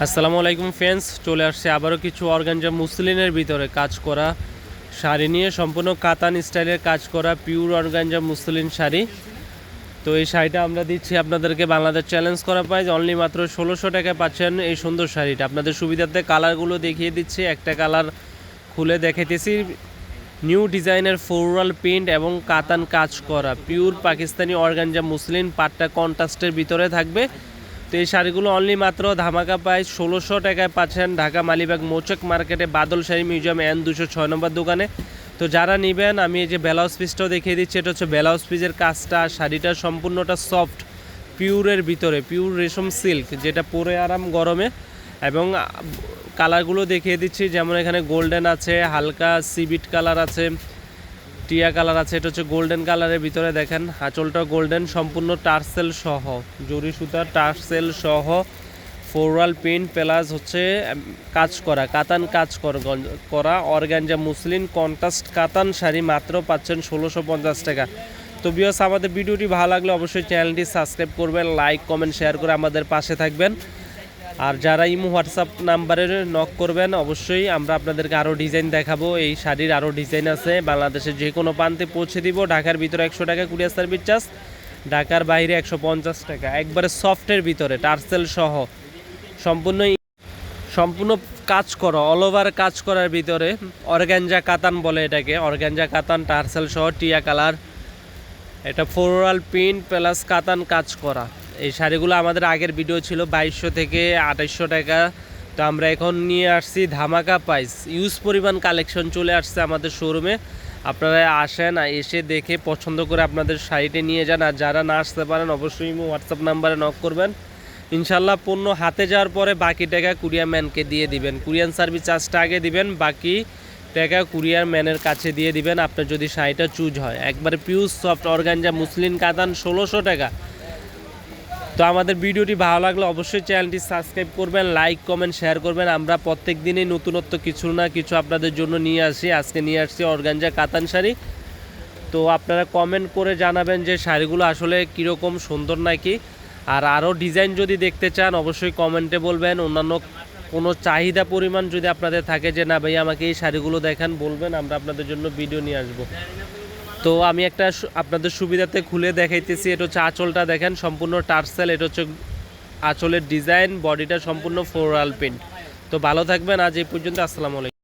আসসালামু আলাইকুম ফ্রেন্ডস, চলে আসছে আবারও কিছু অর্গানজা মুসলিনের ভিতরে কাজ করা শাড়ি নিয়ে। সম্পূর্ণ কাতান স্টাইলের কাজ করা পিওর অর্গানজা মুসলিন শাড়ি। তো এই শাড়িটা আমরা দিচ্ছি আপনাদেরকে বাংলাদেশ চ্যালেঞ্জ করা প্রাইস অনলি মাত্র 1600 টাকায় পাচ্ছেন এই সুন্দর শাড়িটা। আপনাদের সুবিধার্থে কালারগুলো দেখিয়ে দিচ্ছি, একটা কালার খুলে দেখাইতেছি। নিউ ডিজাইনের ফ্লোরাল প্রিন্ট এবং কাতান কাজ করা পিওর পাকিস্তানি অর্গানজা মুসলিন, পাটটা কন্ট্রাস্টের ভিতরে থাকবে। তো এই শাড়িগুলো অনলি মাত্র ধামাকা প্রাইস 1600 টাকায় পাচ্ছেন ঢাকা মালিবাগ মৌচাক মার্কেটে বাদল শাড়ি মিউজিয়াম N 206 নম্বর দোকানে। তো যারা নেবেন, আমি এই যে ব্লাউজ পিসটাও দেখিয়ে দিচ্ছি। এটা হচ্ছে ব্লাউজ পিসের কাজটা, শাড়িটা সম্পূর্ণটা সফট পিওরের ভিতরে, পিওর রেশম সিল্ক, যেটা পরে আরাম গরমে। এবং কালারগুলো দেখিয়ে দিচ্ছি, যেমন এখানে গোল্ডেন আছে, হালকা সিবিট কালার আছে, টিয়া কালার আছে। এটা হচ্ছে গোল্ডেন কালারের ভিতরে, দেখেন আঁচলটা গোল্ডেন, সম্পূর্ণ টার্সেল সহ, জরি সুতার টার্সেল সহ ফ্লোরাল প্রিন্ট প্লাস হচ্ছে কাজ করা কাতান কাজ করা অর্গানজা মুসলিন কন্ট্রাস্ট কাতান শাড়ি মাত্র পাচ্ছেন 1650 টাকা। তো ভিউয়ার্স, আমাদের ভিডিওটি ভালো লাগলে অবশ্যই চ্যানেলটি সাবস্ক্রাইব করবেন, লাইক কমেন্ট শেয়ার করে আমাদের পাশে থাকবেন। আর যারা ইমো হোয়াটসঅ্যাপ নাম্বারে নক করবেন, অবশ্যই আমরা আপনাদেরকে আরও ডিজাইন দেখাবো। এই শাড়ির আরও ডিজাইন আছে, বাংলাদেশের যে কোনো প্রান্তে পৌঁছে দিব। ঢাকার ভিতরে 100 টাকা কুরিয়ার সার্ভিস চার্জ, ঢাকার বাইরে 150 টাকা। একবারে সফটের ভিতরে টার্সেল সহ সম্পূর্ণ কাজ করা, অল ওভার কাজ করার ভিতরে অর্গানজা কাতান বলে এটাকে, অর্গানজা কাতান টার্সেল সহ টিয়া কালার। এটা ফ্লোরাল প্রিন্ট প্লাস কাতান কাজ করা। এই শাড়িগুলো আমাদের আগের ভিডিও ছিল 2200 থেকে 2800 টাকা। তো আমরা এখন নিয়ে আসছি ধামাকা প্রাইস, ইউজ পরিমাণ কালেকশন চলে আসছে আমাদের শোরুমে। আপনারা আসেন, এসে দেখে পছন্দ করে আপনাদের শাড়িটি নিয়ে যান। আর যারা না আসতে পারেন, অবশ্যই হোয়াটসঅ্যাপ নাম্বারে নক করবেন। ইনশাল্লাহ পণ্য হাতে যাওয়ার পরে বাকি টাকা কুরিয়ার ম্যানকে দিয়ে দিবেন। কুরিয়ার সার্ভিস চার্জটা আগে দিবেন, বাকি টাকা কুরিয়ার ম্যানের কাছে দিয়ে দিবেন আপনার যদি শাড়িটা চুজ হয়। একবারে পিওর সফট অর্গানজা মুসলিন কাতান 1600 টাকা। তো আমাদের ভিডিওটি ভালো লাগলে অবশ্যই চ্যানেলটি সাবস্ক্রাইব করবেন, লাইক কমেন্ট শেয়ার করবেন। আমরা প্রত্যেক দিনই নতুনত্ব কিছু না কিছু আপনাদের জন্য নিয়ে আসি। আজকে নিয়ে আসছি অর্গানজা কাতান শাড়ি। তো আপনারা কমেন্ট করে জানাবেন যে শাড়িগুলো আসলে কীরকম, সুন্দর নাকি। আর আরও ডিজাইন যদি দেখতে চান, অবশ্যই কমেন্টে বলবেন। অন্যান্য কোনো চাহিদা পরিমাণ যদি আপনাদের থাকে যে না ভাই আমাকে এই শাড়িগুলো দেখান, বলবেন, আমরা আপনাদের জন্য ভিডিও নিয়ে আসব। তো আমি একটা আপনাদের সুবিধাতে খুলে দেখাইতেছি। এটা হচ্ছে আঁচলটা, দেখেন সম্পূর্ণ টার্সেল। এটা হচ্ছে আঁচলের ডিজাইন, বডিটা সম্পূর্ণ ফ্লোরাল প্রিন্ট। তো ভালো থাকবেন, আজ এই পর্যন্ত। আসসালামু আলাইকুম।